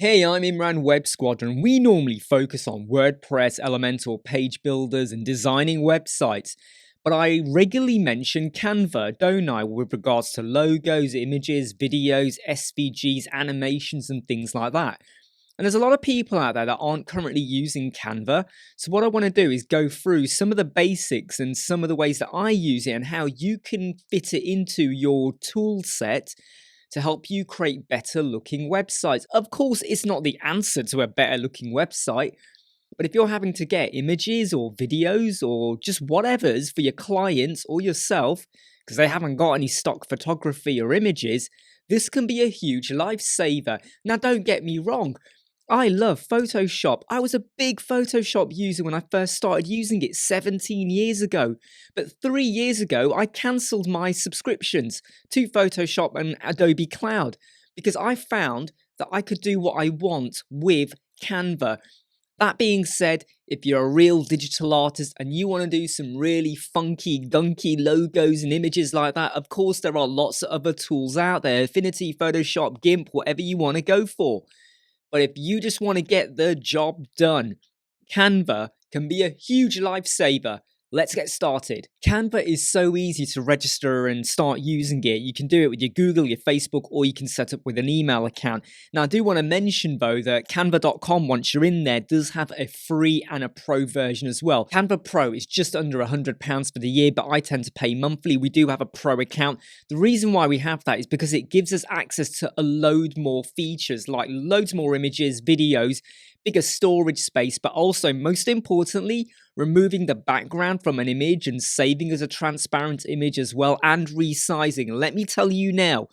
Hey, I'm Imran Web Squadron. We normally focus on WordPress, Elementor, page builders, and designing websites. But I regularly mention Canva, don't I, with regards to logos, images, videos, SVGs, animations, and things like that. And there's a lot of people out there that aren't currently using Canva. So what I want to do is go through some of the basics and some of the ways that I use it and how you can fit it into your tool set to help you create better looking websites. Of course, it's not the answer to a better looking website, but if you're having to get images or videos or just whatever's for your clients or yourself, because they haven't got any stock photography or images, this can be a huge lifesaver. Now, don't get me wrong. I love Photoshop. I was a big Photoshop user when I first started using it 17 years ago. But 3 years ago, I cancelled my subscriptions to Photoshop and Adobe Cloud because I found that I could do what I want with Canva. That being said, if you're a real digital artist and you want to do some really funky, gunky logos and images like that, of course, there are lots of other tools out there. Affinity, Photoshop, GIMP, whatever you want to go for. But if you just want to get the job done, Canva can be a huge lifesaver. Let's get started. Canva is so easy to register and start using it. You can do it with your Google, your Facebook, or you can set up with an email account. Now, I do want to mention, though, that canva.com, once you're in there, does have a free and a pro version as well. Canva Pro is just under £100 for the year, but I tend to pay monthly. We do have a pro account. The reason why we have that is because it gives us access to a load more features, like loads more images, videos, bigger storage space, but also, most importantly, removing the background from an image and saving as a transparent image as well, and resizing. Let me tell you now,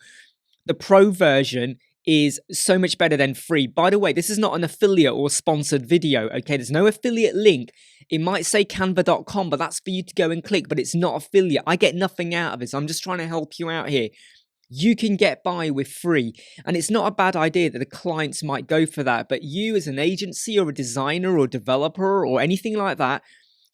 the pro version is so much better than free. By the way, this is not an affiliate or sponsored video, okay? There's no affiliate link. It might say canva.com, but that's for you to go and click, but it's not affiliate. I get nothing out of it, so I'm just trying to help you out here. You can get by with free, and it's not a bad idea that the clients might go for that, but you as an agency or a designer or developer or anything like that,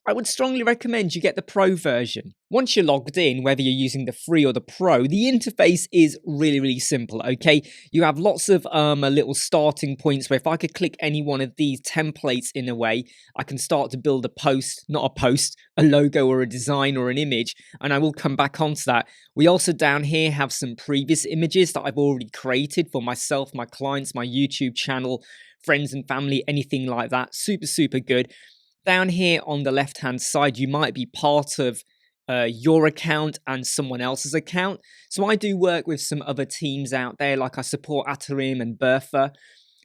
I would strongly recommend you get the pro version. Once you're logged in, whether you're using the free or the pro, the interface is really simple, okay? You have lots of little starting points where if I could click any one of these templates in a way, I can start to build a post, not a post, a logo or a design or an image, and I will come back onto that. We also down here have some previous images that I've already created for myself, my clients, my YouTube channel, friends and family, anything like that. Super good. Down here on the left-hand side, you might be part of your account and someone else's account. So I do work with some other teams out there, like I support Atarim and Bertha.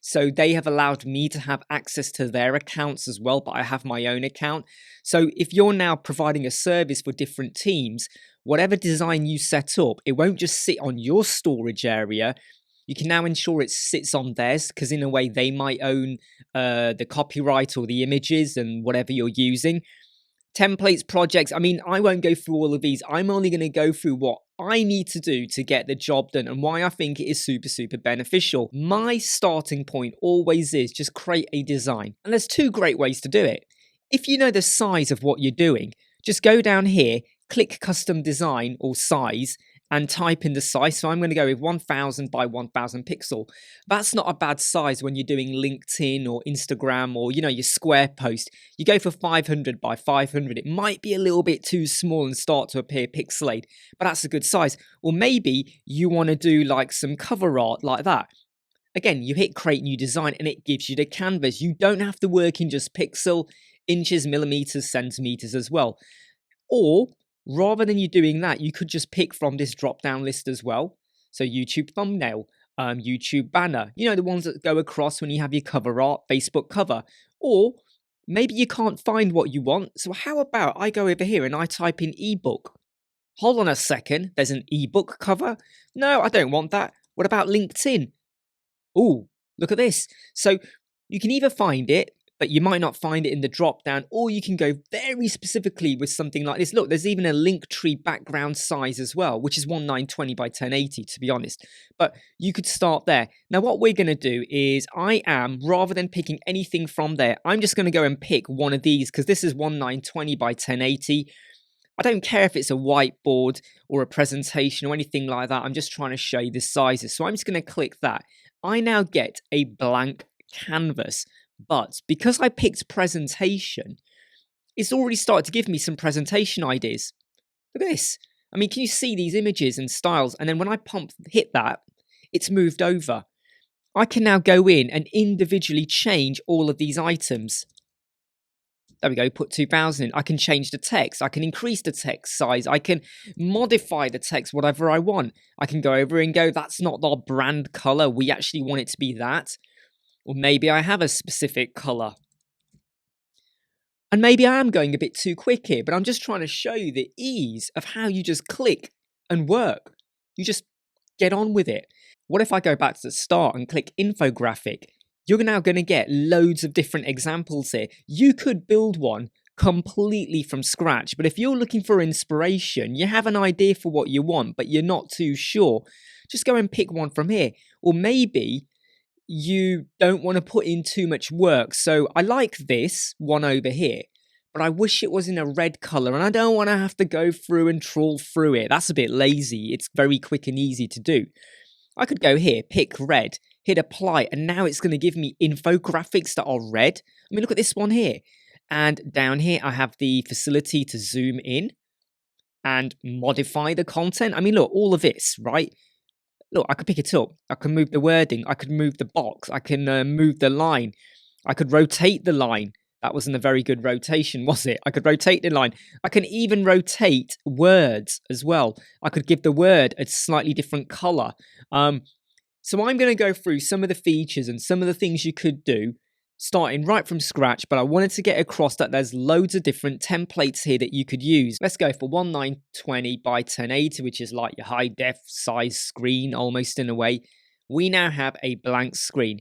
So they have allowed me to have access to their accounts as well, but I have my own account. So if you're now providing a service for different teams, whatever design you set up, it won't just sit on your storage area. You can now ensure it sits on theirs because in a way they might own the copyright or the images and whatever you're using. Templates, projects, I mean, I won't go through all of these. I'm only going to go through what I need to do to get the job done and why I think it is super beneficial. My starting point always is just create a design. And there's two great ways to do it. If you know the size of what you're doing, just go down here, click custom design or size, and type in the size. So I'm going to go with 1000 by 1000 pixel. That's not a bad size when you're doing LinkedIn or Instagram or, you know, your square post. You go for 500 by 500. It might be a little bit too small and start to appear pixelated, but that's a good size. Or maybe you want to do like some cover art like that. Again, you hit create new design and it gives you the canvas. You don't have to work in just pixel, inches, millimeters, centimeters as well. Or rather than you doing that, you could just pick from this drop-down list as well. So YouTube thumbnail, YouTube banner, you know, the ones that go across when you have your cover art, Facebook cover. Or maybe you can't find what you want. So how about I go over here and I type in ebook. Hold on a second, there's an ebook cover? No, I don't want that. What about LinkedIn? Oh, look at this. So you can either find it, but you might not find it in the drop down, or you can go very specifically with something like this. Look, there's even a link tree background size as well, which is 1920 by 1080 to be honest, but you could start there. Now what we're going to do is rather than picking anything from there, I'm just going to go and pick one of these because this is 1920 by 1080. I don't care if it's a whiteboard or a presentation or anything like that. I'm just trying to show you the sizes. So I'm just going to click that. I now get a blank canvas. But because I picked presentation, it's already started to give me some presentation ideas. Look at this. I mean, can you see these images and styles? And then when I hit that, it's moved over. I can now go in and individually change all of these items. There we go, put 2000 in. I can change the text. I can increase the text size. I can modify the text, whatever I want. I can go over and go, that's not our brand color. We actually want it to be that. Or maybe I have a specific color. And maybe I am going a bit too quick here, but I'm just trying to show you the ease of how you just click and work. You just get on with it. What if I go back to the start and click Infographic? You're now going to get loads of different examples here. You could build one completely from scratch, but if you're looking for inspiration, you have an idea for what you want, but you're not too sure, just go and pick one from here. Or maybe you don't want to put in too much work. So I like this one over here, but I wish it was in a red color and I don't want to have to go through and trawl through it. That's a bit lazy. It's very quick and easy to do. I could go here, pick red, hit apply, and now it's going to give me infographics that are red. I mean, look at this one here. And down here, I have the facility to zoom in and modify the content. I mean, look, all of this, right? Look, I could pick it up. I can move the wording. I could move the box. I can move the line. I could rotate the line. That wasn't a very good rotation, was it? I could rotate the line. I can even rotate words as well. I could give the word a slightly different color. So I'm going to go through some of the features and some of the things you could do, starting right from scratch, but I wanted to get across that there's loads of different templates here that you could use. Let's go for 1920 by 1080, which is like your high def size screen, almost in a way. We now have a blank screen.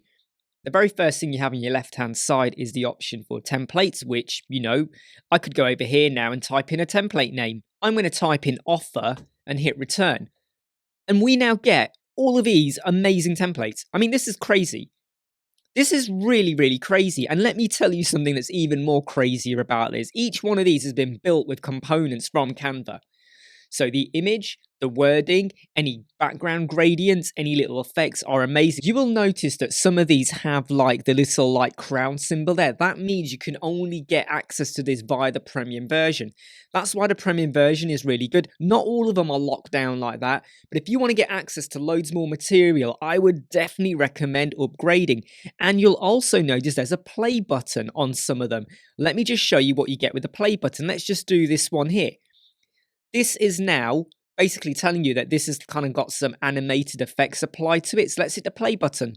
The very first thing you have on your left-hand side is the option for templates, which, you know, I could go over here now and type in a template name. I'm going to type in offer and hit return. And we now get all of these amazing templates. I mean, this is crazy. This is really, really crazy. And let me tell you something that's even more crazier about this. Each one of these has been built with components from Canva. So the image, the wording, any background gradients, any little effects are amazing. You will notice that some of these have like the little like crown symbol there. That means you can only get access to this via the premium version. That's why the premium version is really good. Not all of them are locked down like that, but if you want to get access to loads more material, I would definitely recommend upgrading. And you'll also notice there's a play button on some of them. Let me just show you what you get with the play button. Let's just do this one here. This is now basically telling you that this has kind of got some animated effects applied to it. So let's hit the play button.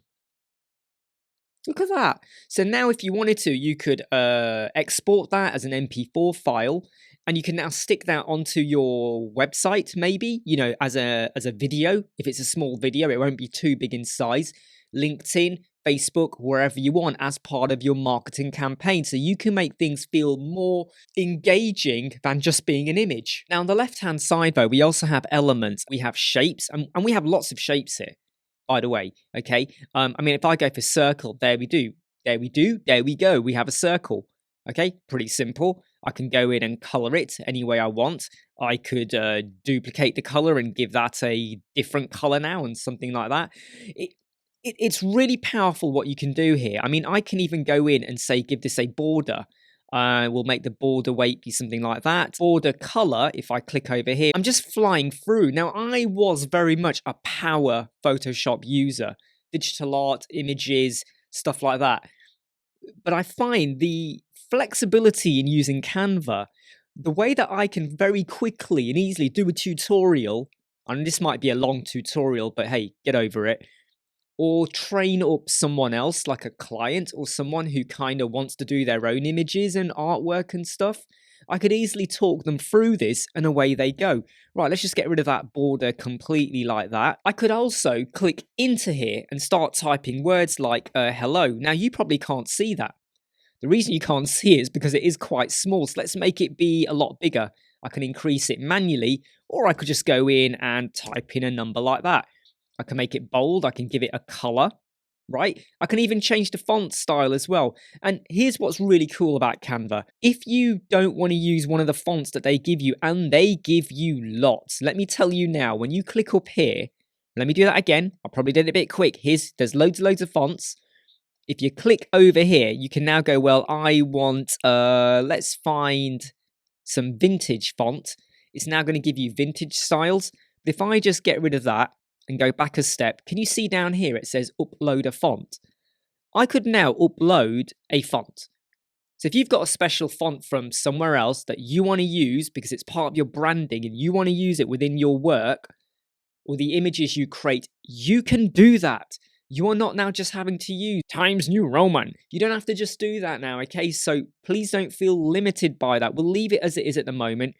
Look at that. So now if you wanted to, you could export that as an MP4 file, and you can now stick that onto your website, maybe, you know, as a video. If it's a small video, it won't be too big in size. LinkedIn, Facebook, wherever you want, as part of your marketing campaign. So you can make things feel more engaging than just being an image. Now on the left-hand side though, we also have elements. We have shapes, and we have lots of shapes here, by the way, okay? I mean, if I go for circle, there we go. We have a circle, okay? Pretty simple. I can go in and color it any way I want. I could duplicate the color and give that a different color now and something like that. It's really powerful what you can do here. I mean, I can even go in and say, give this a border. We'll make the border weight be something like that. Border color, if I click over here, I'm just flying through. Now, I was very much a power Photoshop user, digital art, images, stuff like that. But I find the flexibility in using Canva, the way that I can very quickly and easily do a tutorial, and this might be a long tutorial, but hey, get over it, or train up someone else, like a client or someone who kind of wants to do their own images and artwork and stuff. I could easily talk them through this and away they go. Right, let's just get rid of that border completely like that. I could also click into here and start typing words like hello. Now, you probably can't see that. The reason you can't see it is because it is quite small. So let's make it be a lot bigger. I can increase it manually, or I could just go in and type in a number like that. I can make it bold. I can give it a color, right? I can even change the font style as well. And here's what's really cool about Canva. If you don't want to use one of the fonts that they give you, and they give you lots, let me tell you now, when you click up here, Let me do that again. I probably did it a bit quick. There's loads of fonts. If you click over here, you can now go, well, I want, let's find some vintage font. It's now going to give you vintage styles. But if I just get rid of that and go back a step, can you see down here it says upload a font? I could now upload a font. So if you've got a special font from somewhere else that you want to use because it's part of your branding and you want to use it within your work or the images you create, you can do that. You are not now just having to use Times New Roman. You don't have to just do that now, okay? So please don't feel limited by that. We'll leave it as it is at the moment.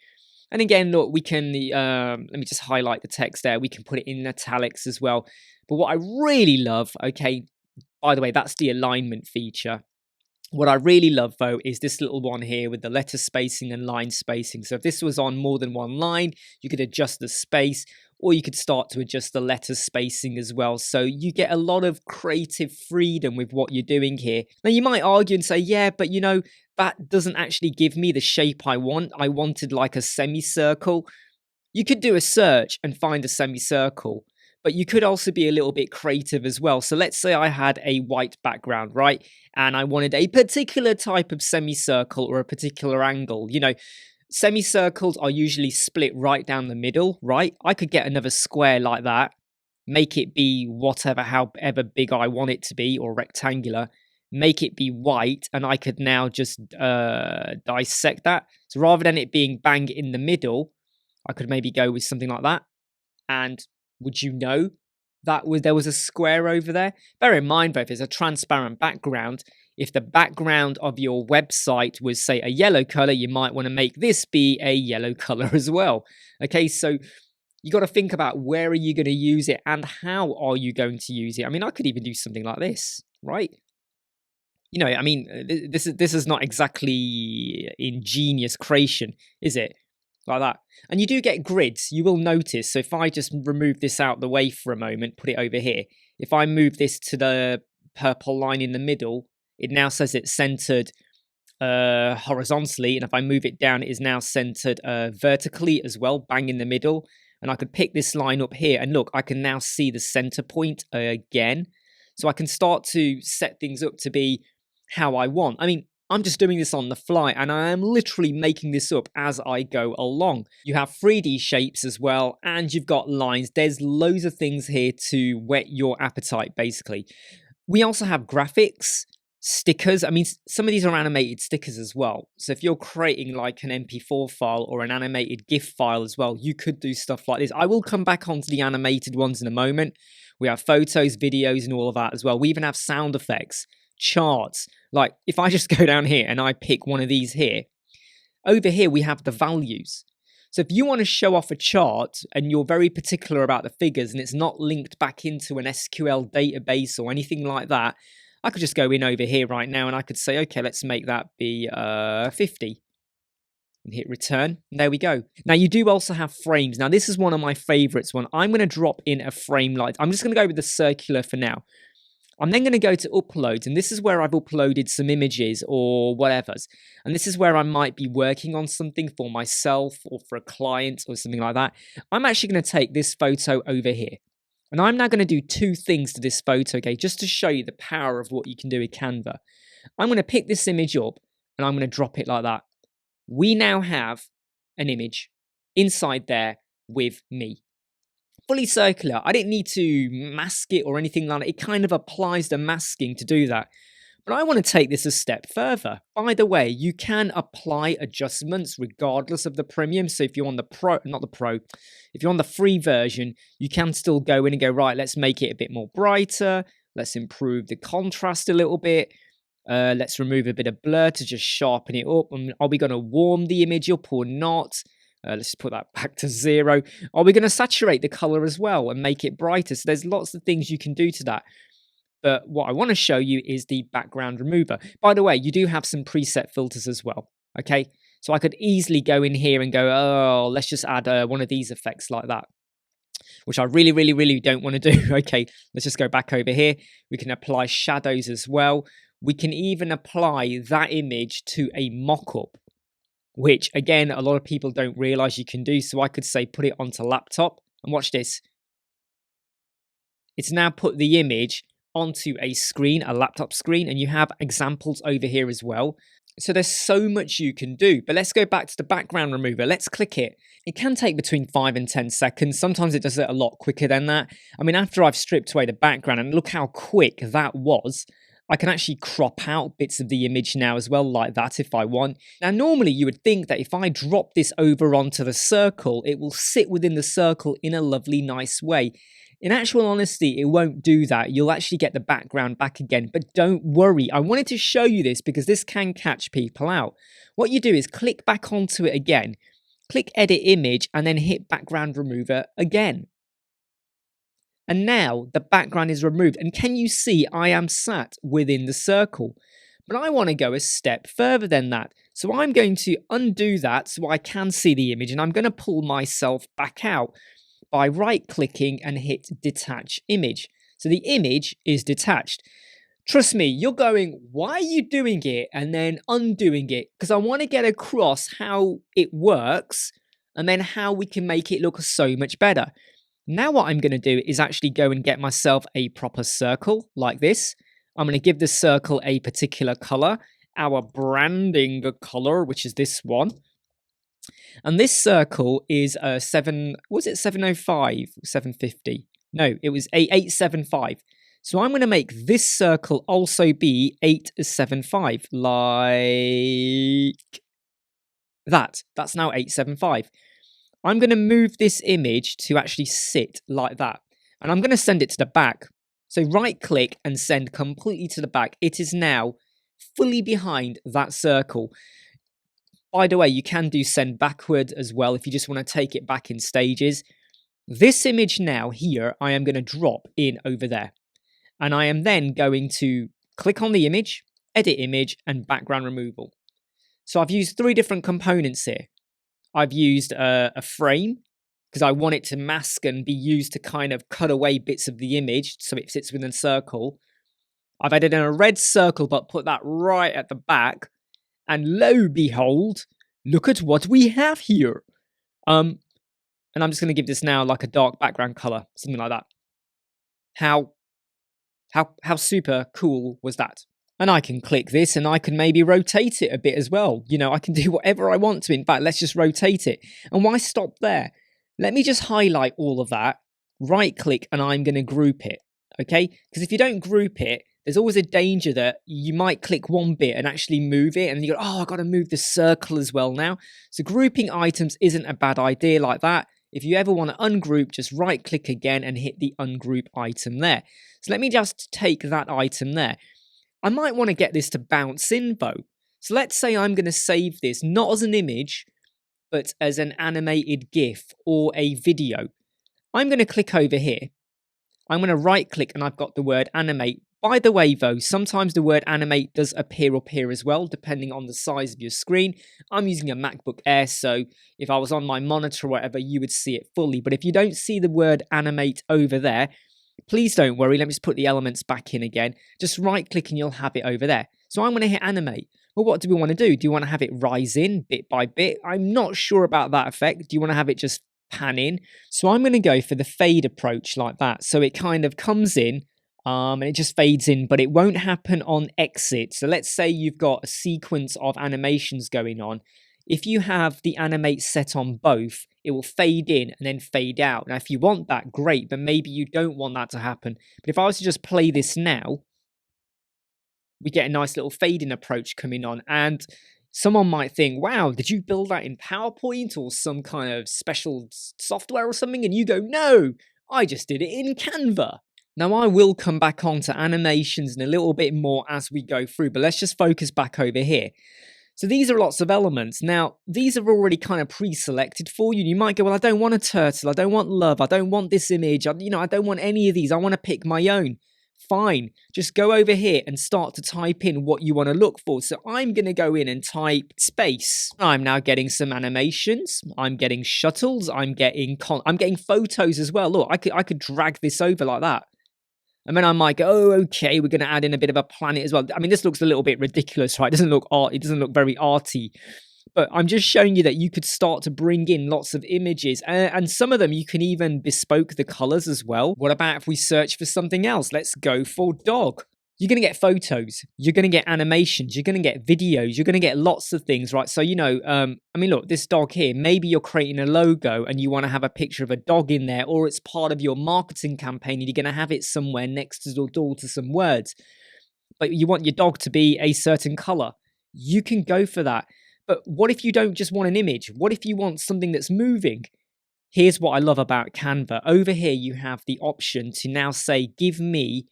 And again, look, we can, let me just highlight the text there. We can put it in italics as well. But what I really love, okay, by the way, that's the alignment feature. What I really love, though, is this little one here with the letter spacing and line spacing. So if this was on more than one line, you could adjust the space, or you could start to adjust the letter spacing as well. So you get a lot of creative freedom with what you're doing here. Now, you might argue and say, yeah, but you know, that doesn't actually give me the shape I want. I wanted like a semicircle. You could do a search and find a semicircle. But you could also be a little bit creative as well. So let's say I had a white background, right? And I wanted a particular type of semicircle or a particular angle. You know, semicircles are usually split right down the middle, right? I could get another square like that, make it be whatever, however big I want it to be, or rectangular, make it be white, and I could now just dissect that. So rather than it being bang in the middle, I could maybe go with something like that. And would you know that there was a square over there? Bear in mind, though, if it's a transparent background, if the background of your website was, say, a yellow color, you might want to make this be a yellow color as well. Okay, so you got to think about where are you going to use it and how are you going to use it. I mean, I could even do something like this, right? You know, I mean, this is not exactly ingenious creation, is it? Like that. And you do get grids, you will notice. So if I just remove this out the way for a moment, put it over here. If I move this to the purple line in the middle, it now says it's centered horizontally. And if I move it down, it is now centered vertically as well, bang in the middle. And I could pick this line up here. And look, I can now see the center point again. So I can start to set things up to be how I want. I mean, I'm just doing this on the fly, and I am literally making this up as I go along. You have 3D shapes as well, and you've got lines. There's loads of things here to whet your appetite, basically. We also have graphics, stickers. I mean, some of these are animated stickers as well. So if you're creating like an MP4 file or an animated GIF file as well, you could do stuff like this. I will come back onto the animated ones in a moment. We have photos, videos, and all of that as well. We even have sound effects, charts. Like if I just go down here and I pick one of these here, over here we have the values. So if you want to show off a chart and you're very particular about the figures and it's not linked back into an SQL database or anything like that, I could just go in over here right now and I could say, okay, let's make that be 50. And hit return. And there we go. Now you do also have frames. Now this is one of my favorites. I'm going to drop in a frame like, I'm just going to go with the circular for now. I'm then going to go to uploads, and this is where I've uploaded some images or whatever's. And this is where I might be working on something for myself or for a client or something like that. I'm actually going to take this photo over here. And I'm now going to do two things to this photo, okay, just to show you the power of what you can do with Canva. I'm going to pick this image up and I'm going to drop it like that. We now have an image inside there with me. Fully circular. I didn't need to mask it or anything like that. It kind of applies the masking to do that. But I want to take this a step further. By the way, you can apply adjustments regardless of the premium. So if you're on the if you're on the free version, you can still go in and go, right, let's make it a bit more brighter. Let's improve the contrast a little bit. Let's remove a bit of blur to just sharpen it up. Are we going to warm the image up or not? Let's just put that back to 0. Are we going to saturate the color as well and make it brighter? So there's lots of things you can do to that. But what I want to show you is the background remover. By the way, you do have some preset filters as well. Okay, so I could easily go in here and go, oh, let's just add one of these effects like that, which I really don't want to do. Okay, let's just go back over here. We can apply shadows as well. We can even apply that image to a mock-up, which again, a lot of people don't realize you can do. So I could say, put it onto laptop and watch this. it's now put the image onto a screen, a laptop screen, and you have examples over here as well. So there's so much you can do. But let's go back to the background remover. Let's click it. It can take between 5 and 10 seconds. Sometimes it does it a lot quicker than that. I mean, after I've stripped away the background, and look how quick that was, I can actually crop out bits of the image now as well, like that if I want. Now, normally you would think that if I drop this over onto the circle, it will sit within the circle in a lovely, nice way. In actual honesty, it won't do that. You'll actually get the background back again, but don't worry. I wanted to show you this because this can catch people out. What you do is click back onto it again, click Edit Image, and then hit Background Remover again. And now the background is removed. And can you see I am sat within the circle? But I want to go a step further than that. So I'm going to undo that so I can see the image, and I'm going to pull myself back out by right-clicking and hit Detach Image. So the image is detached. Trust me, you're going, why are you doing it? And then undoing it. Because I want to get across how it works and then how we can make it look so much better. Now what I'm going to do is actually go and get myself a proper circle like this. I'm going to give the circle a particular color, our branding color, which is this one. And this circle is 705, 750? No, it was 875. So I'm going to make this circle also be 875, like that. That's now 875. I'm going to move this image to actually sit like that. And I'm going to send it to the back. So right click and send completely to the back. It is now fully behind that circle. By the way, you can do send backward as well if you just want to take it back in stages. This image now here, I am going to drop in over there. And I am then going to click on the image, edit image, and background removal. So I've used 3 different components here. I've used a frame because I want it to mask and be used to kind of cut away bits of the image so it sits within a circle. I've added in a red circle but put that right at the back. And lo behold, look at what we have here. And I'm just going to give this now like a dark background color, something like that. How super cool was that? And I can click this and I can maybe rotate it a bit as well. You know, I can do whatever I want to. In fact, let's just rotate it. And why stop there? Let me just highlight all of that, right click, and I'm going to group it. Okay? Because if you don't group it, there's always a danger that you might click one bit and actually move it. And you go, oh, I've got to move the circle as well now. So grouping items isn't a bad idea like that. If you ever want to ungroup, just right click again and hit the ungroup item there. So let me just take that item there. I might want to get this to bounce in though. So let's say I'm going to save this not as an image, but as an animated GIF or a video. I'm going to click over here. I'm going to right click and I've got the word animate. By the way though, sometimes the word animate does appear up here as well, depending on the size of your screen. I'm using a MacBook Air, so if I was on my monitor or whatever, you would see it fully. But if you don't see the word animate over there, please don't worry. Let me just put the elements back in again. Just right click and you'll have it over there. So I'm going to hit animate. Well, what do we want to do? Do you want to have it rise in bit by bit? I'm not sure about that effect. Do you want to have it just pan in? So I'm going to go for the fade approach like that. So it kind of comes in and it just fades in, but it won't happen on exit. So let's say you've got a sequence of animations going on. If you have the animate set on both, it will fade in and then fade out. Now, if you want that, great, but maybe you don't want that to happen. But if I was to just play this now, we get a nice little fading approach coming on. And someone might think, wow, did you build that in PowerPoint or some kind of special software or something? And you go, no, I just did it in Canva. Now, I will come back onto animations in a little bit more as we go through, but let's just focus back over here. So these are lots of elements. Now, these are already kind of pre-selected for you. You might go, well, I don't want a turtle. I don't want love. I don't want this image. I don't want any of these. I want to pick my own. Fine. Just go over here and start to type in what you want to look for. So I'm going to go in and type space. I'm now getting some animations. I'm getting shuttles. I'm getting photos as well. Look, I could drag this over like that. And then I might go, oh, okay, we're going to add in a bit of a planet as well. I mean, this looks a little bit ridiculous, right? It doesn't look very arty. But I'm just showing you that you could start to bring in lots of images, and some of them you can even bespoke the colors as well. What about if we search for something else? Let's go for dog. You're going to get photos, you're going to get animations, you're going to get videos, you're going to get lots of things, right? So, I mean, look, this dog here, maybe you're creating a logo and you want to have a picture of a dog in there, or it's part of your marketing campaign and you're going to have it somewhere next to the door to some words, but you want your dog to be a certain color. You can go for that. But what if you don't just want an image? What if you want something that's moving? Here's what I love about Canva. Over here, you have the option to now say, give me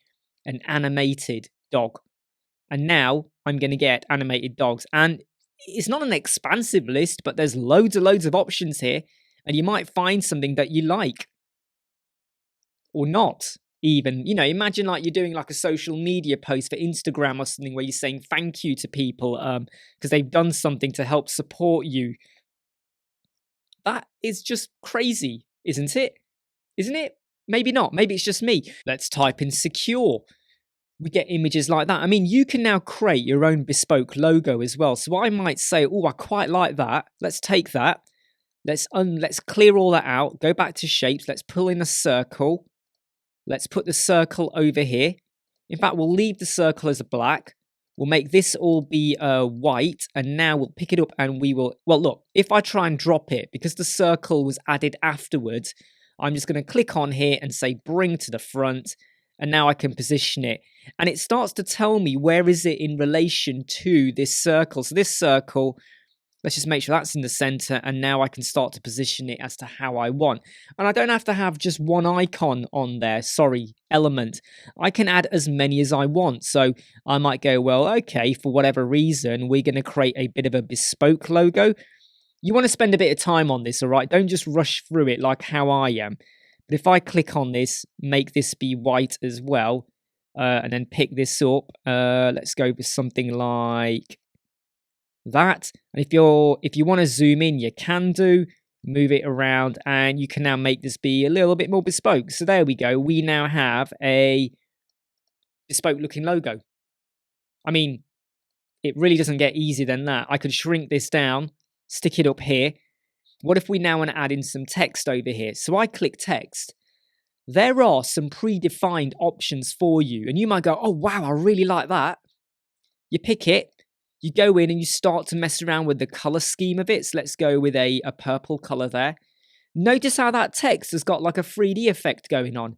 an animated dog. And now I'm going to get animated dogs. And it's not an expansive list, but there's loads of options here. And you might find something that you like or not. Even, imagine like you're doing like a social media post for Instagram or something where you're saying thank you to people because they've done something to help support you. That is just crazy, isn't it? Isn't it? Maybe not. Maybe it's just me. Let's type in secure. We get images like that. I mean, you can now create your own bespoke logo as well. So I might say, oh, I quite like that. Let's take that. Let's clear all that out. Go back to shapes. Let's pull in a circle. Let's put the circle over here. In fact, we'll leave the circle as a black. We'll make this all be white. And now we'll pick it up and we will... Well, look, if I try and drop it, because the circle was added afterwards, I'm just going to click on here and say bring to the front. And now I can position it. And it starts to tell me where is it in relation to this circle. So this circle... Let's just make sure that's in the center, and now I can start to position it as to how I want. And I don't have to have just one icon on there, element. I can add as many as I want. So I might go, well, okay, for whatever reason, we're going to create a bit of a bespoke logo. You want to spend a bit of time on this, all right? Don't just rush through it like how I am. But if I click on this, make this be white as well, and then pick this up, let's go with something like... that. And if you want to zoom in, you can do, move it around, and you can now make this be a little bit more bespoke. So there we go. We now have a bespoke looking logo. I mean, it really doesn't get easier than that. I could shrink this down, stick it up here. What if we now want to add in some text over here? So I click text. There are some predefined options for you, and you might go, oh wow, I really like that. You pick it. You go in and you start to mess around with the color scheme of it. So let's go with a purple color there. Notice how that text has got like a 3D effect going on.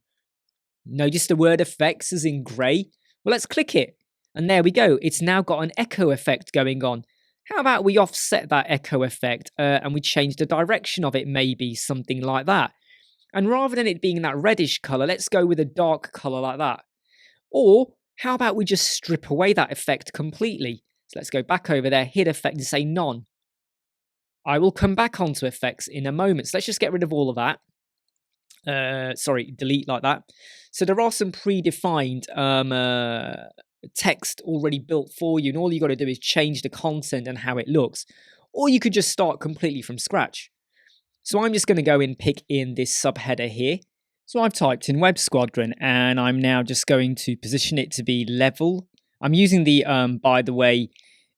Notice the word effects is in gray. Well, let's click it. And there we go. It's now got an echo effect going on. How about we offset that echo effect and we change the direction of it, maybe something like that. And rather than it being that reddish color, let's go with a dark color like that. Or how about we just strip away that effect completely? So let's go back over there, hit effect and say none. I will come back onto effects in a moment. So let's just get rid of all of that. Delete like that. So there are some predefined text already built for you. And all you got to do is change the content and how it looks. Or you could just start completely from scratch. So I'm just going to go and pick in this subheader here. So I've typed in Web Squadron and I'm now just going to position it to be level. I'm using the, by the way,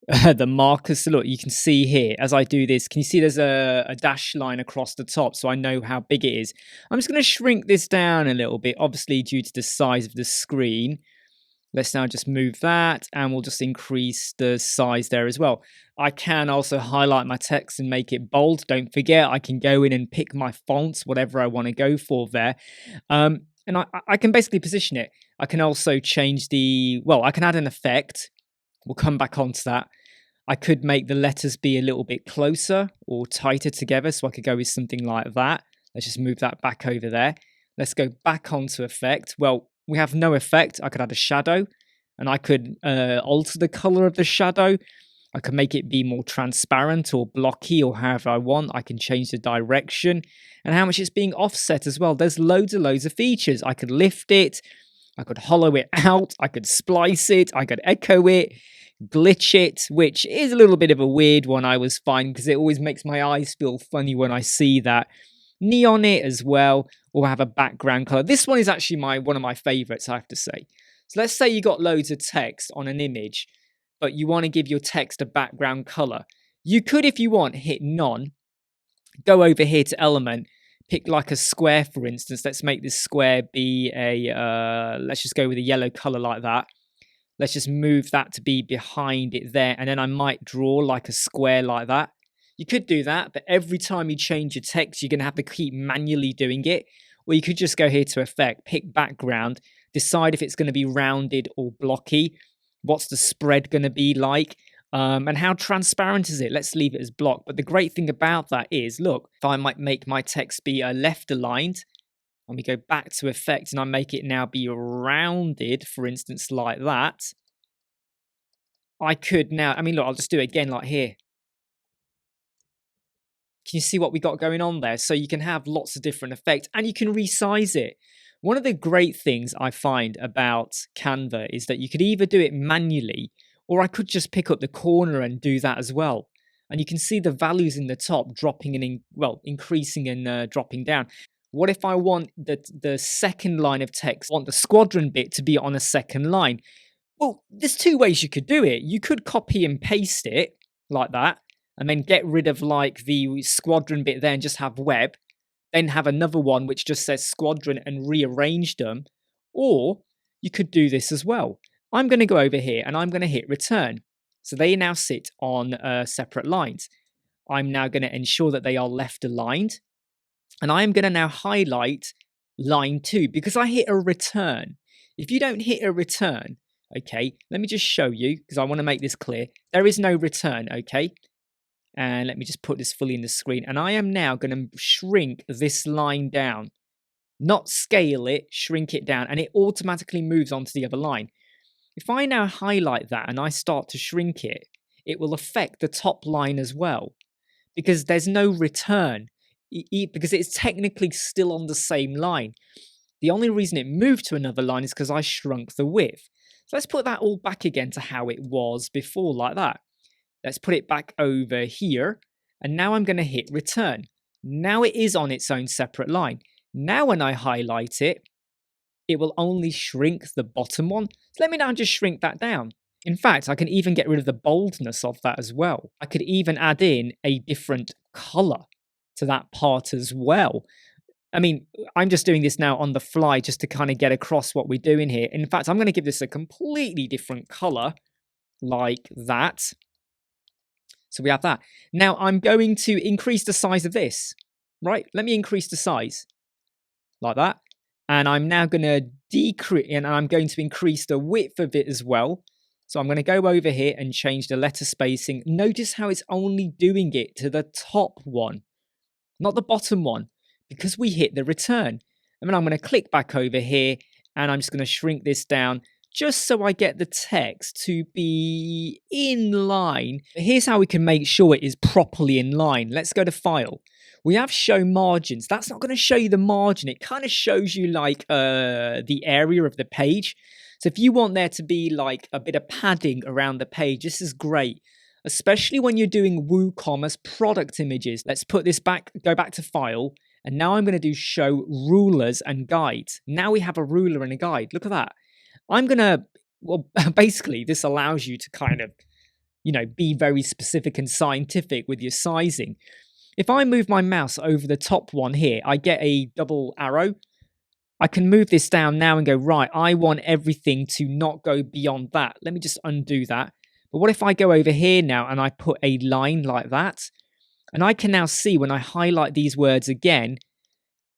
the markers. So look, you can see here, as I do this, can you see there's a dash line across the top so I know how big it is. I'm just going to shrink this down a little bit, obviously due to the size of the screen. Let's now just move that and we'll just increase the size there as well. I can also highlight my text and make it bold. Don't forget, I can go in and pick my fonts, whatever I want to go for there. And I can basically position it. I can also change I can add an effect. We'll come back onto that. I could make the letters be a little bit closer or tighter together. So I could go with something like that. Let's just move that back over there. Let's go back onto effect. Well, we have no effect. I could add a shadow and I could alter the color of the shadow. I can make it be more transparent or blocky or however I want. I can change the direction and how much it's being offset as well. There's loads of features. I could lift it. I could hollow it out. I could splice it. I could echo it, glitch it, which is a little bit of a weird one I was finding because it always makes my eyes feel funny when I see that. Neon it as well, or have a background color. This one is actually one of my favorites, I have to say. So let's say you got loads of text on an image, but you want to give your text a background color. You could, if you want, hit none, go over here to element, pick like a square, for instance. Let's make this square be a, let's just go with a yellow color like that. Let's just move that to be behind it there. And then I might draw like a square like that. You could do that, but every time you change your text, you're going to have to keep manually doing it. Or you could just go here to effect, pick background, decide if it's going to be rounded or blocky. What's the spread going to be like? And how transparent is it? Let's leave it as block. But the great thing about that is, look, if I might make my text be left aligned, and we go back to effect and I make it now be rounded, for instance, like that, I could now, I mean, look, I'll just do it again like here. Can you see what we got going on there? So you can have lots of different effects and you can resize it. One of the great things I find about Canva is that you could either do it manually, or I could just pick up the corner and do that as well. And you can see the values in the top dropping and, increasing and dropping down. What if I want the second line of text, want the squadron bit to be on a second line? Well, there's two ways you could do it. You could copy and paste it like that, and then get rid of like the squadron bit there and just have web, then have another one which just says squadron and rearrange them. Or you could do this as well. I'm going to go over here and I'm going to hit return. So they now sit on separate lines. I'm now going to ensure that they are left aligned. And I am going to now highlight line 2 because I hit a return. If you don't hit a return, okay, let me just show you because I want to make this clear. There is no return, okay? And let me just put this fully in the screen. And I am now going to shrink this line down. Not scale it, shrink it down. And it automatically moves onto the other line. If I now highlight that and I start to shrink it, it will affect the top line as well. Because there's no return. Because it's technically still on the same line. The only reason it moved to another line is because I shrunk the width. So let's put that all back again to how it was before, like that. Let's put it back over here. And now I'm going to hit return. Now it is on its own separate line. Now when I highlight it, it will only shrink the bottom one. So let me now just shrink that down. In fact, I can even get rid of the boldness of that as well. I could even add in a different color to that part as well. I mean, I'm just doing this now on the fly just to kind of get across what we're doing here. In fact, I'm going to give this a completely different color like that. So we have that. Now I'm going to increase the size of this, right? Let me increase the size like that. And I'm now going to decrease, and I'm going to increase the width of it as well. So I'm going to go over here and change the letter spacing. Notice how it's only doing it to the top one, not the bottom one, because we hit the return. And then I'm going to click back over here and I'm just going to shrink this down just so I get the text to be in line. Here's how we can make sure it is properly in line. Let's go to File. We have Show Margins. That's not going to show you the margin. It kind of shows you like the area of the page. So if you want there to be like a bit of padding around the page, this is great, especially when you're doing WooCommerce product images. Let's put this back, go back to File. And now I'm going to do Show Rulers and Guides. Now we have a ruler and a guide. Look at that. I'm going to, well, basically this allows you to kind of, be very specific and scientific with your sizing. If I move my mouse over the top one here, I get a double arrow. I can move this down now and go, right, I want everything to not go beyond that. Let me just undo that. But what if I go over here now and I put a line like that? And I can now see when I highlight these words again,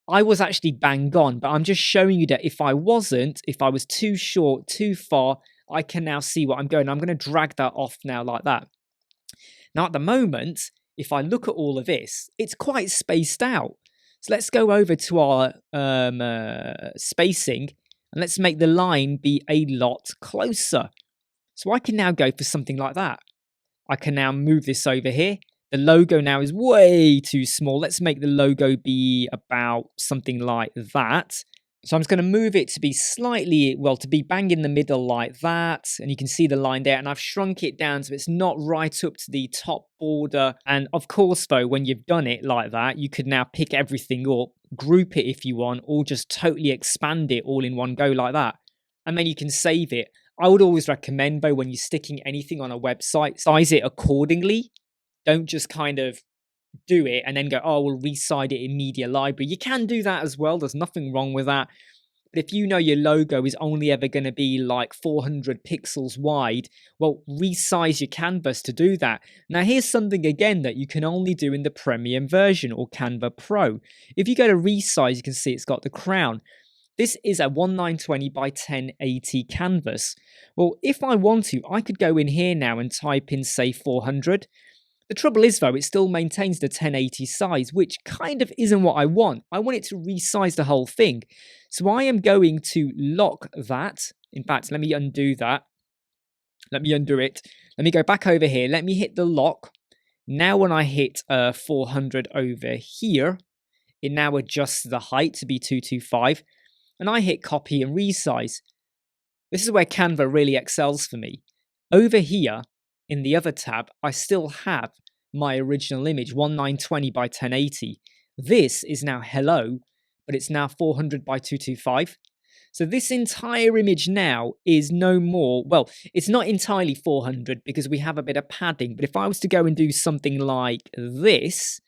I was actually bang on, but I'm just showing you that if I was too short, too far, I can now see what I'm going. I'm going to drag that off now like that. Now at the moment, if I look at all of this, it's quite spaced out. So let's go over to our spacing and let's make the line be a lot closer. So I can now go for something like that. I can now move this over here. The logo now is way too small. Let's make the logo be about something like that. So I'm just going to move it to be slightly, to be bang in the middle like that. And you can see the line there. And I've shrunk it down so it's not right up to the top border. And of course, though, when you've done it like that, you could now pick everything up, group it if you want, or just totally expand it all in one go like that. And then you can save it. I would always recommend, though, when you're sticking anything on a website, size it accordingly. Don't just kind of do it and then go, oh, we'll resize it in media library. You can do that as well. There's nothing wrong with that. But if you know your logo is only ever going to be like 400 pixels wide, well, resize your canvas to do that. Now, here's something again that you can only do in the premium version or Canva Pro. If you go to resize, you can see it's got the crown. This is a 1920 by 1080 canvas. Well, if I want to, I could go in here now and type in, say, 400. The trouble is, though, it still maintains the 1080 size, which kind of isn't what I want. I want it to resize the whole thing. So I am going to lock that. In fact, let me undo that. Let me undo it. Let me go back over here. Let me hit the lock. Now when I hit 400 over here, it now adjusts the height to be 225. And I hit copy and resize. This is where Canva really excels for me. Over here, in the other tab, I still have my original image, 1920 by 1080. This is now hello, but it's now 400 by 225. So this entire image now is no more, well, it's not entirely 400 because we have a bit of padding, but if I was to go and do something like this,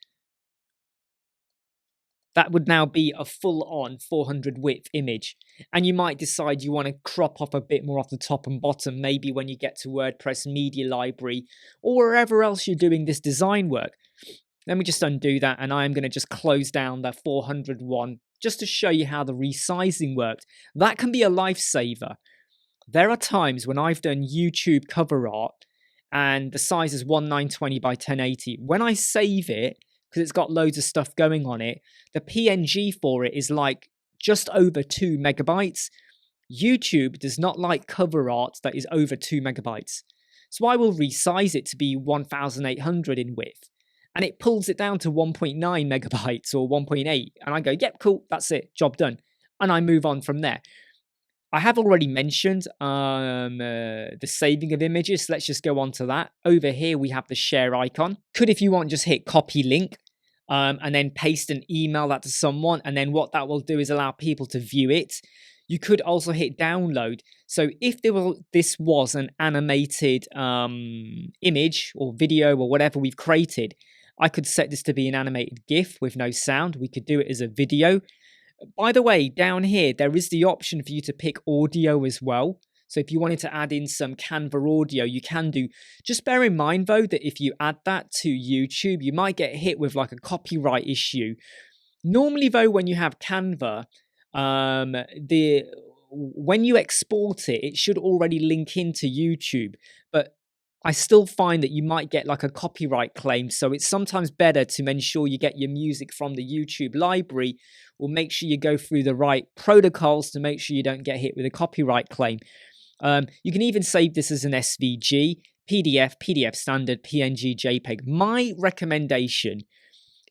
that would now be a full-on 400 width image. And you might decide you want to crop off a bit more off the top and bottom, maybe when you get to WordPress Media Library or wherever else you're doing this design work. Let me just undo that, and I'm going to just close down the 400 one just to show you how the resizing worked. That can be a lifesaver. There are times when I've done YouTube cover art and the size is 1920 by 1080. When I save it, because it's got loads of stuff going on it, the PNG for it is like just over 2 megabytes. YouTube does not like cover art that is over 2 megabytes. So I will resize it to be 1800 in width. And it pulls it down to 1.9 megabytes or 1.8. And I go, yep, cool, that's it, job done. And I move on from there. I have already mentioned the saving of images. So let's just go on to that. Over here, we have the share icon. Could, if you want, just hit copy link and then paste and email that to someone. And then what that will do is allow people to view it. You could also hit download. So if this was an animated image or video or whatever we've created, I could set this to be an animated GIF with no sound. We could do it as a video. By the way, down here, there is the option for you to pick audio as well. So if you wanted to add in some Canva audio, you can do. Just bear in mind, though, that if you add that to YouTube, you might get hit with like a copyright issue. Normally, though, when you have Canva, when you export it, it should already link into YouTube. But I still find that you might get like a copyright claim. So it's sometimes better to ensure you get your music from the YouTube library, or make sure you go through the right protocols to make sure you don't get hit with a copyright claim. You can even save this as an SVG, PDF, PDF standard, PNG, JPEG. My recommendation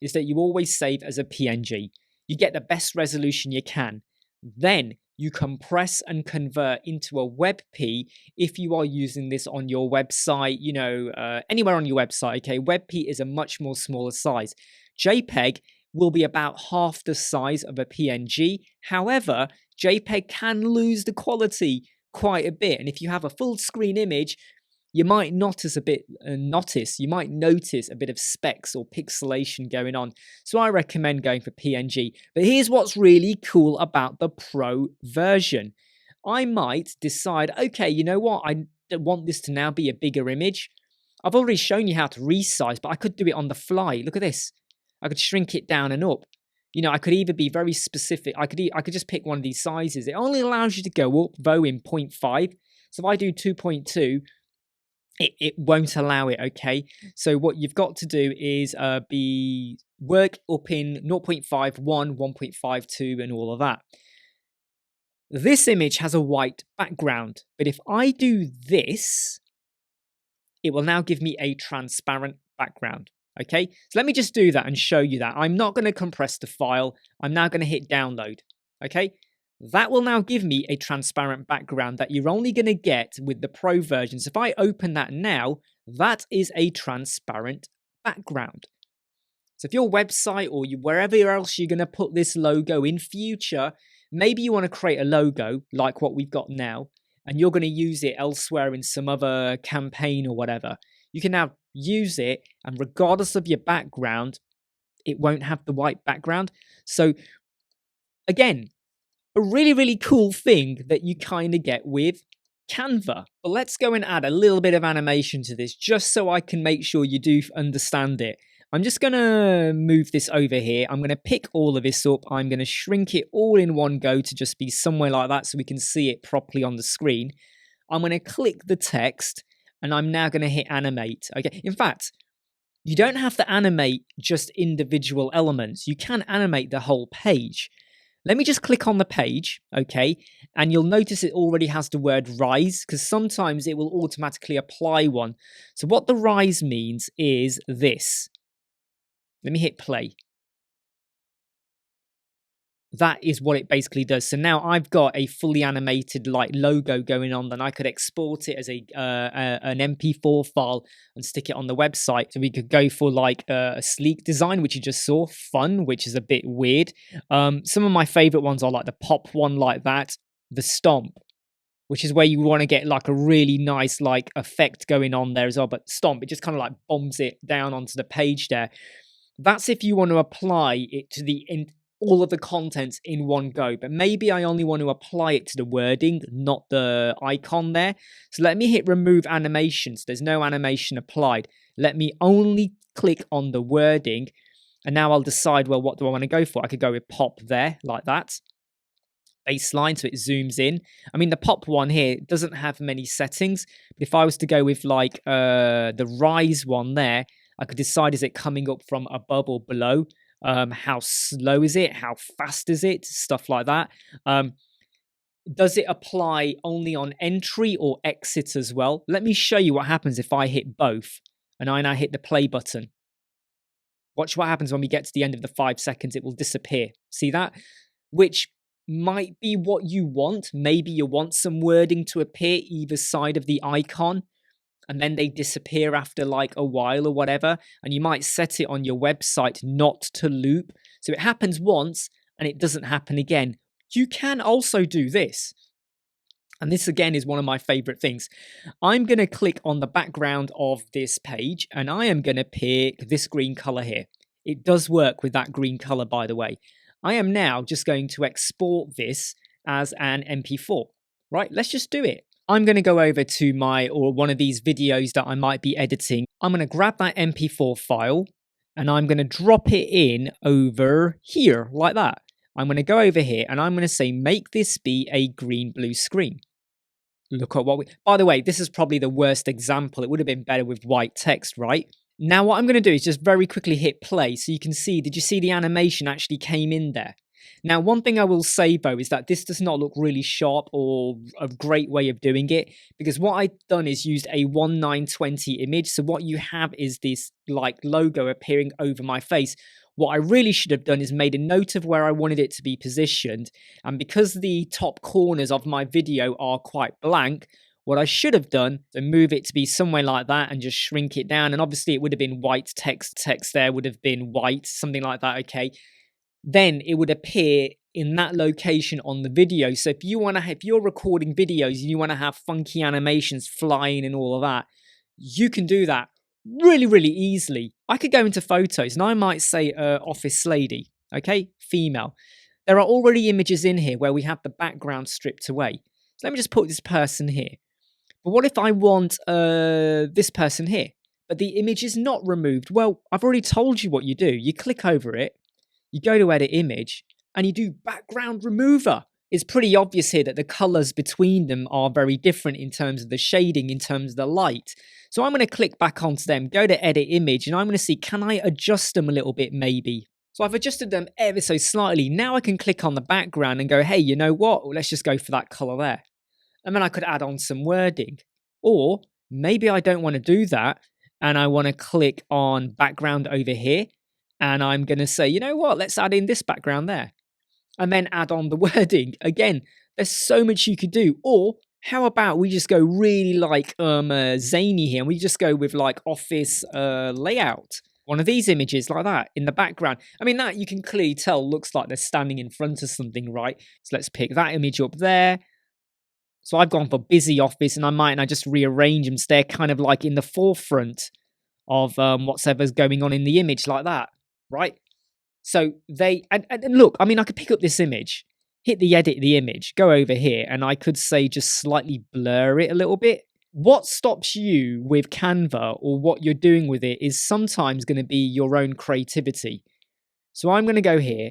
is that you always save as a PNG. You get the best resolution you can. Then you compress and convert into a WebP if you are using this on your website, anywhere on your website, okay? WebP is a much more smaller size. JPEG will be about half the size of a PNG. However, JPEG can lose the quality quite a bit. And if you have a full screen image, you might notice a bit of specks or pixelation going on. So I recommend going for PNG. But here's what's really cool about the Pro version. I might decide, okay, you know what? I want this to now be a bigger image. I've already shown you how to resize, but I could do it on the fly. Look at this. I could shrink it down and up. I could either be very specific. I could just pick one of these sizes. It only allows you to go up, though, in 0.5. So if I do 2.2, it won't allow it, okay? So what you've got to do is work up in 0.51, 1.52, and all of that. This image has a white background, but if I do this, it will now give me a transparent background. Okay, so let me just do that and show you that. I'm not going to compress the file. I'm now going to hit download. Okay, that will now give me a transparent background that you're only going to get with the Pro version. So if I open that now, that is a transparent background. So if your website or wherever else you're going to put this logo in future, maybe you want to create a logo like what we've got now, and you're going to use it elsewhere in some other campaign or whatever, you can now use it, and regardless of your background, it won't have the white background. So again, a really, really cool thing that you kind of get with Canva. But let's go and add a little bit of animation to this just so I can make sure you do understand it. I'm just going to move this over here. I'm going to pick all of this up. I'm going to shrink it all in one go to just be somewhere like that so we can see it properly on the screen. I'm going to click the text, and I'm now going to hit animate. Okay. In fact, you don't have to animate just individual elements. You can animate the whole page. Let me just click on the page, okay, and you'll notice it already has the word rise, because sometimes it will automatically apply one. So what the rise means is this. Let me hit play. That is what it basically does. So now I've got a fully animated like logo going on, then I could export it as an MP4 file and stick it on the website. So we could go for like a sleek design, which you just saw, fun, which is a bit weird. Some of my favorite ones are like the pop one like that, the stomp, which is where you want to get like a really nice like effect going on there as well. But stomp, it just kind of like bombs it down onto the page there. That's if you want to apply it to all of the contents in one go, but maybe I only want to apply it to the wording, not the icon there. So let me hit remove animation. So there's no animation applied. Let me only click on the wording, and now I'll decide, well, what do I want to go for? I could go with pop there, like that. Baseline, so it zooms in. I mean, the pop one here doesn't have many settings, but if I was to go with like the rise one there, I could decide, is it coming up from above or below? How slow is it? How fast is it? Stuff like that. Does it apply only on entry or exit as well? Let me show you what happens if I hit both and I now hit the play button. Watch what happens when we get to the end of the 5 seconds. It will disappear. See that? Which might be what you want. Maybe you want some wording to appear either side of the icon, and then they disappear after like a while or whatever, and you might set it on your website not to loop. So it happens once and it doesn't happen again. You can also do this. And this again is one of my favorite things. I'm going to click on the background of this page, and I am going to pick this green color here. It does work with that green color, by the way. I am now just going to export this as an MP4, right? Let's just do it. I'm going to go over to one of these videos that I might be editing. I'm going to grab that MP4 file and I'm going to drop it in over here like that. I'm going to go over here and I'm going to say, make this be a green-blue screen. Look at by the way, this is probably the worst example. It would have been better with white text, right? Now what I'm going to do is just very quickly hit play so you can see, did you see the animation actually came in there? Now, one thing I will say, though, is that this does not look really sharp or a great way of doing it, because what I've done is used a 1920 image. So what you have is this like logo appearing over my face. What I really should have done is made a note of where I wanted it to be positioned. And because the top corners of my video are quite blank, what I should have done is move it to be somewhere like that and just shrink it down. And obviously it would have been white text. Text there would have been white, something like that, okay? Then it would appear in that location on the video. So if you're recording videos and you want to have funky animations flying and all of that, you can do that really, really easily. I could go into photos and I might say office lady, okay, female. There are already images in here where we have the background stripped away. So let me just put this person here. But what if I want this person here, but the image is not removed? Well, I've already told you what you do. You click over it. You go to edit image and you do background remover. It's pretty obvious here that the colors between them are very different in terms of the shading, in terms of the light. So I'm going to click back onto them, go to edit image, and I'm going to see, can I adjust them a little bit maybe? So I've adjusted them ever so slightly. Now I can click on the background and go, hey, you know what? Let's just go for that color there. And then I could add on some wording. Or maybe I don't want to do that and I want to click on background over here. And I'm going to say, you know what, let's add in this background there. And then add on the wording. Again, there's so much you could do. Or how about we just go really like zany here and we just go with like office layout. One of these images like that in the background. I mean, that you can clearly tell looks like they're standing in front of something, right? So let's pick that image up there. So I've gone for busy office, and I just rearrange them so they're kind of like in the forefront of whatever's going on in the image, like that, right? So and look, I mean, I could pick up this image, hit the edit the image, go over here, and I could say just slightly blur it a little bit. What stops you with Canva or what you're doing with it is sometimes going to be your own creativity. So I'm going to go here,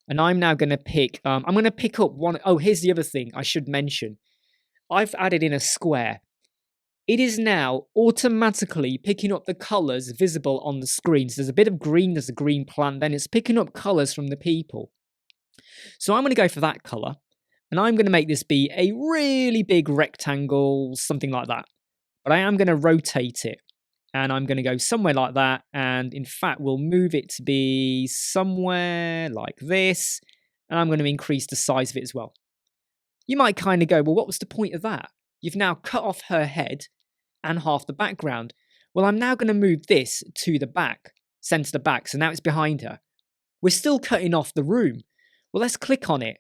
and I'm now going to pick, I'm going to pick up one. Oh, here's the other thing I should mention. I've added in a square. It is now automatically picking up the colors visible on the screen. So there's a bit of green, there's a green plant, then it's picking up colors from the people. So I'm going to go for that color, and I'm going to make this be a really big rectangle, something like that. But I am going to rotate it, and I'm going to go somewhere like that. And in fact, we'll move it to be somewhere like this, and I'm going to increase the size of it as well. You might kind of go, well, what was the point of that? You've now cut off her head and half the background. Well, I'm now going to move this to the back, center the back, so now it's behind her. We're still cutting off the room. Well, let's click on it.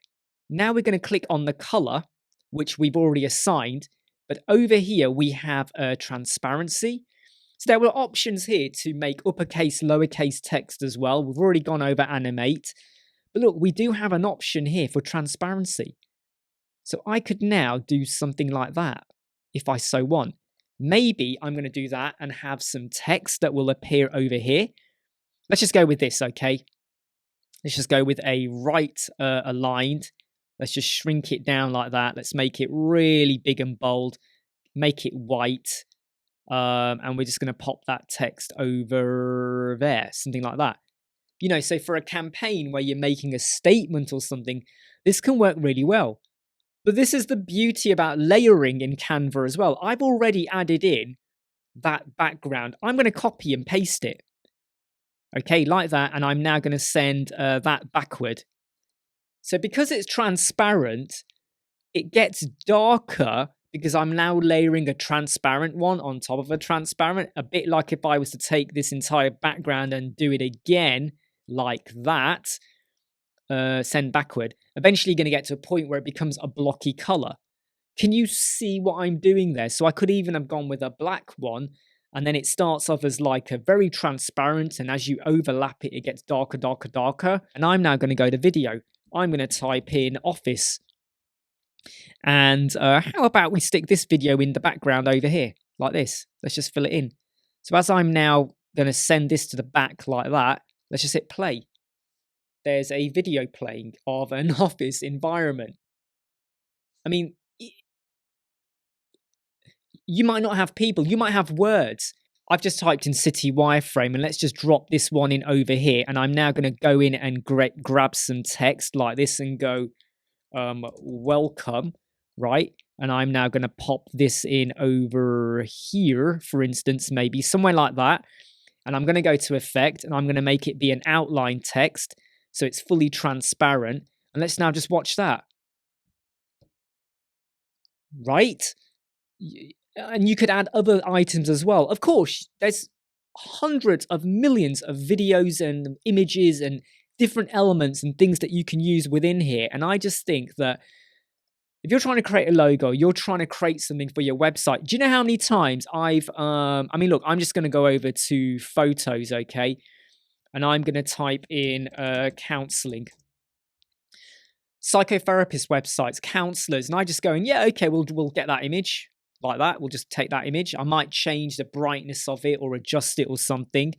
Now we're going to click on the color, which we've already assigned, but over here we have a transparency. So there were options here to make uppercase, lowercase text as well. We've already gone over animate, but look, we do have an option here for transparency. So I could now do something like that if I so want. Maybe I'm going to do that and have some text that will appear over here. Let's just go with this, okay? Let's just go with a right aligned. Let's just shrink it down like that. Let's make it really big and bold. Make it white. And we're just going to pop that text over there, something like that. You know, so for a campaign where you're making a statement or something, this can work really well. But this is the beauty about layering in Canva as well. I've already added in that background. I'm going to copy and paste it. Okay, like that. And I'm now going to send that backward. So because it's transparent, it gets darker because I'm now layering a transparent one on top of a transparent. A bit like if I was to take this entire background and do it again like that. Send backward. Eventually going to get to a point where it becomes a blocky color. Can you see what I'm doing there? So I could even have gone with a black one, and then it starts off as like a very transparent, and as you overlap it, it gets darker, darker, darker. And I'm now going to go to video. I'm going to type in office. And how about we stick this video in the background over here, like this. Let's just fill it in. So as I'm now going to send this to the back like that, let's just hit play. There's a video playing of an office environment. I mean, you might not have people, you might have words. I've just typed in city wireframe, and let's just drop this one in over here. And I'm now going to go in and grab some text like this and go, welcome, right? And I'm now going to pop this in over here, for instance, maybe somewhere like that. And I'm going to go to effect, and I'm going to make it be an outline text. So it's fully transparent. And let's now just watch that. Right? And you could add other items as well. Of course, there's hundreds of millions of videos and images and different elements and things that you can use within here. And I just think that if you're trying to create a logo, you're trying to create something for your website. Do you know how many times I've, I mean, look, I'm just going to go over to photos, okay? And I'm going to type in counseling. Psychotherapist websites, counselors. And I just go, yeah, okay, we'll get that image like that. We'll just take that image. I might change the brightness of it or adjust it or something.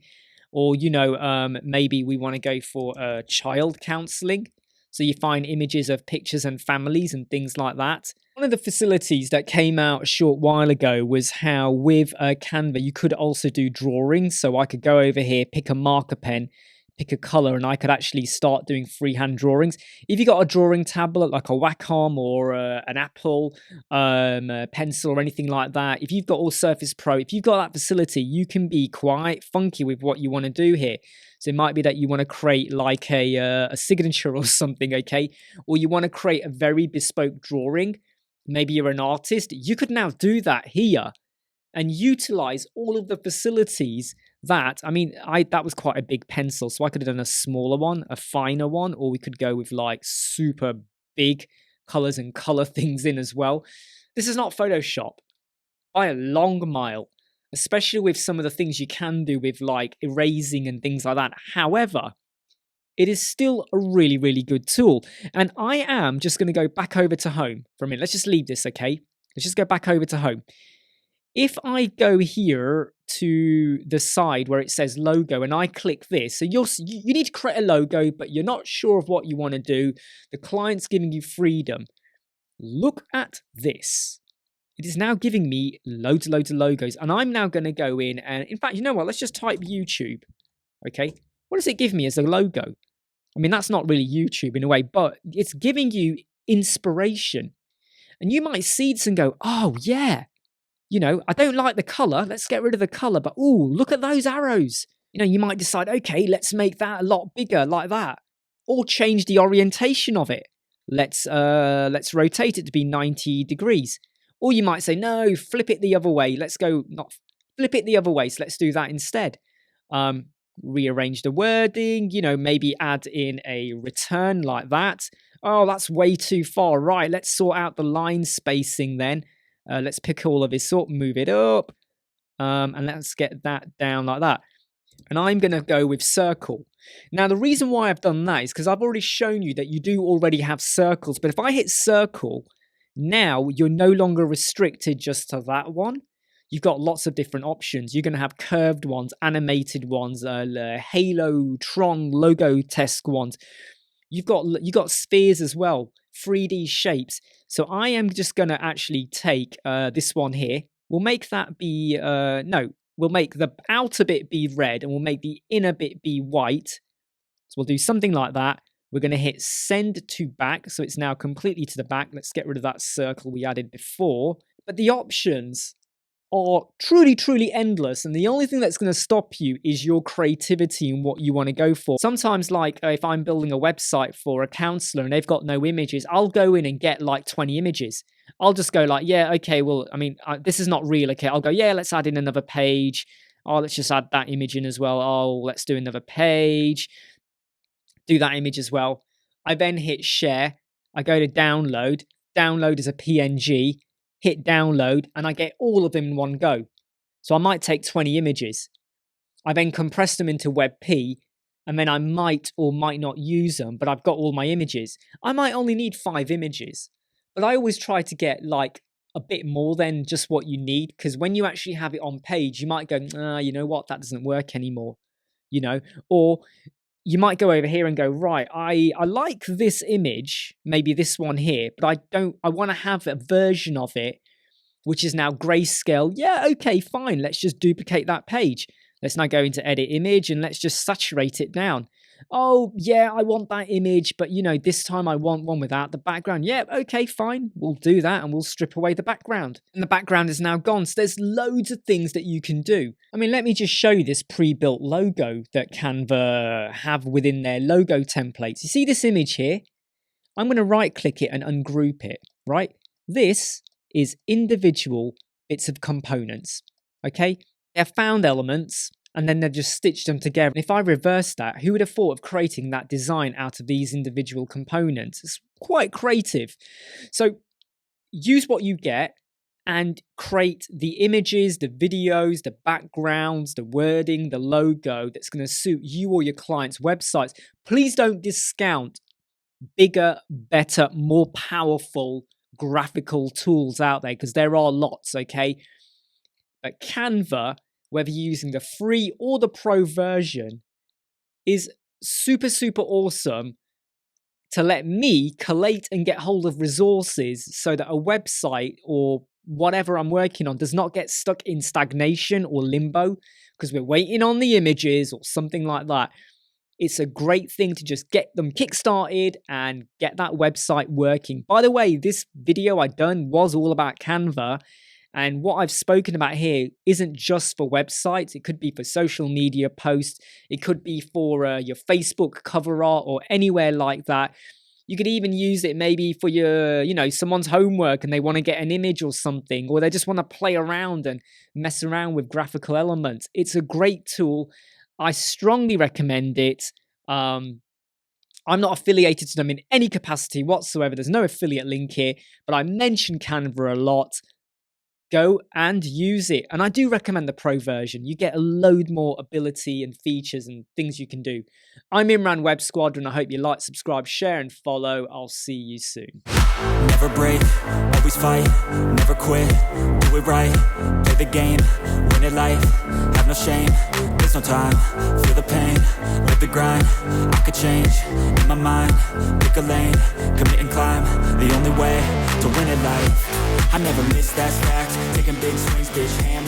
Or, you know, maybe we want to go for child counseling. So you find images of pictures and families and things like that. One of the facilities that came out a short while ago was how with Canva, you could also do drawings. So I could go over here, pick a marker pen, pick a color, and I could actually start doing freehand drawings. If you got a drawing tablet like a Wacom or an Apple a pencil or anything like that, if you've got all Surface Pro, if you've got that facility, you can be quite funky with what you want to do here. So it might be that you want to create like a signature or something, okay? Or you want to create a very bespoke drawing. Maybe you're an artist. You could now do that here and utilize all of the facilities that, I mean, that was quite a big pencil. So I could have done a smaller one, a finer one, or we could go with like super big colors and color things in as well. This is not Photoshop by a long mile, especially with some of the things you can do with like erasing and things like that. However, it is still a really, really good tool. And I am just going to go back over to home for a minute. Let's just leave this, okay? Let's just go back over to home. If I go here to the side where it says logo and I click this, so you need to create a logo, but you're not sure of what you want to do. The client's giving you freedom. Look at this. It is now giving me loads and loads of logos, and I'm now going to go in and, in fact, you know what? Let's just type YouTube, okay? What does it give me as a logo? I mean, that's not really YouTube in a way, but it's giving you inspiration. And you might see this and go, oh, yeah, you know, I don't like the color. Let's get rid of the color. But, oh, look at those arrows. You know, you might decide, okay, let's make that a lot bigger like that. Or change the orientation of it. Let's rotate it to be 90 degrees. Or you might say, no, flip it the other way. Let's go, not flip it the other way. So let's do that instead. Rearrange the wording, you know, maybe add in a return like that. Oh, that's way too far. Right, let's sort out the line spacing then. Let's pick all of this up, move it up, and let's get that down like that. And I'm going to go with circle. Now, the reason why I've done that is because I've already shown you that you do already have circles. But if I hit circle, now you're no longer restricted just to that one. You've got lots of different options. You're going to have curved ones, animated ones, Halo, Tron, logo test ones. You've got spheres as well, 3D shapes. So I am just going to actually take this one here. We'll make that be, we'll make the outer bit be red and we'll make the inner bit be white. So we'll do something like that. We're going to hit send to back. So it's now completely to the back. Let's get rid of that circle we added before. But the options are truly, truly endless. And the only thing that's going to stop you is your creativity and what you want to go for. Sometimes, like if I'm building a website for a counselor and they've got no images, I'll go in and get like 20 images. I'll just go like, yeah, okay, well, I mean, this is not real. Okay, I'll go, yeah, let's add in another page. Oh, let's just add that image in as well. Oh, let's do another page. Do that image as well. I then hit share. I go to download. Download as a PNG. Hit download, and I get all of them in one go. So I might take 20 images. I then compress them into WebP, and then I might or might not use them, but I've got all my images. I might only need 5 images, but I always try to get like a bit more than just what you need, because when you actually have it on page, you might go, you know what, that doesn't work anymore, you know, or you might go over here and go, right, I like this image, maybe this one here, but I want to have a version of it, which is now grayscale. Yeah, okay, fine. Let's just duplicate that page. Let's now go into edit image and let's just saturate it down. Oh, yeah, I want that image, but you know, this time I want one without the background. Yeah, okay, fine. We'll do that and we'll strip away the background. And the background is now gone. So there's loads of things that you can do. I mean, let me just show you this pre-built logo that Canva have within their logo templates. You see this image here? I'm going to right click it and ungroup it, right? This is individual bits of components, okay? They're found elements, and then they've just stitched them together. And if I reverse that, who would have thought of creating that design out of these individual components? It's quite creative. So use what you get and create the images, the videos, the backgrounds, the wording, the logo that's going to suit you or your client's websites. Please don't discount bigger, better, more powerful graphical tools out there, because there are lots, okay? But Canva, whether you're using the free or the pro version, is super, super awesome to let me collate and get hold of resources so that a website or whatever I'm working on does not get stuck in stagnation or limbo because we're waiting on the images or something like that. It's a great thing to just get them kickstarted and get that website working. By the way, this video I done was all about Canva. And what I've spoken about here isn't just for websites. It could be for social media posts. It could be for your Facebook cover art or anywhere like that. You could even use it maybe for your, someone's homework and they want to get an image or something, or they just want to play around and mess around with graphical elements. It's a great tool. I strongly recommend it. I'm not affiliated to them in any capacity whatsoever. There's no affiliate link here, but I mention Canva a lot. Go and use it. And I do recommend the Pro version. You get a load more ability and features and things you can do. I'm Imran, Web Squadron. I hope you like, subscribe, share, and follow. I'll see you soon. Never break, always fight, never quit, do it right, play the game, win it life, have no shame, there's no time, feel the pain, live the grind, I could change, in my mind, pick a lane, commit and climb, the only way to win it life. I never miss, that's fact, taking big swings, bitch, hammer